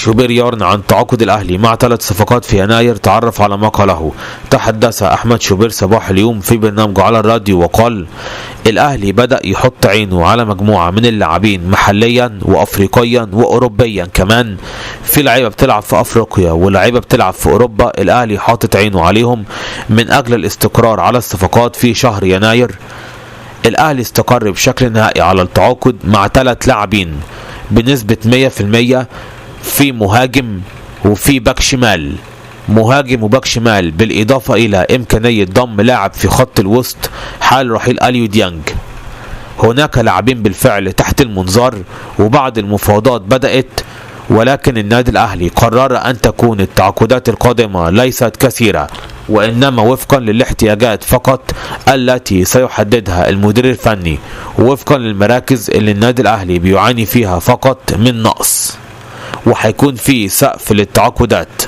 شوبير يعلن عن تعاقد الأهلي مع 3 صفقات في يناير. تعرف على ما قاله. تحدث أحمد شوبير صباح اليوم في برنامجه على الراديو وقال: الأهلي بدأ يحط عينه على مجموعة من اللاعبين محليا وأفريقيا وأوروبيا كمان. في لعيبة بتلعب في أفريقيا ولعيبة بتلعب في أوروبا. الأهلي حاطط عينه عليهم من أجل الاستقرار على الصفقات في شهر يناير. الأهلي استقر بشكل نهائي على التعاقد مع 3 لاعبين بنسبة 100%، في مهاجم وفي باك شمال، مهاجم وباك شمال، بالإضافة إلى إمكانية ضم لاعب في خط الوسط حال رحيل أليو ديانج. هناك لاعبين بالفعل تحت المنظار وبعض المفاوضات بدأت، ولكن النادي الأهلي قرر أن تكون التعاقدات القادمة ليست كثيرة، وإنما وفقا للاحتياجات فقط التي سيحددها المدير الفني، ووفقا للمراكز اللي النادي الأهلي بيعاني فيها فقط من نقص، وحيكون في سقف للتعاقدات.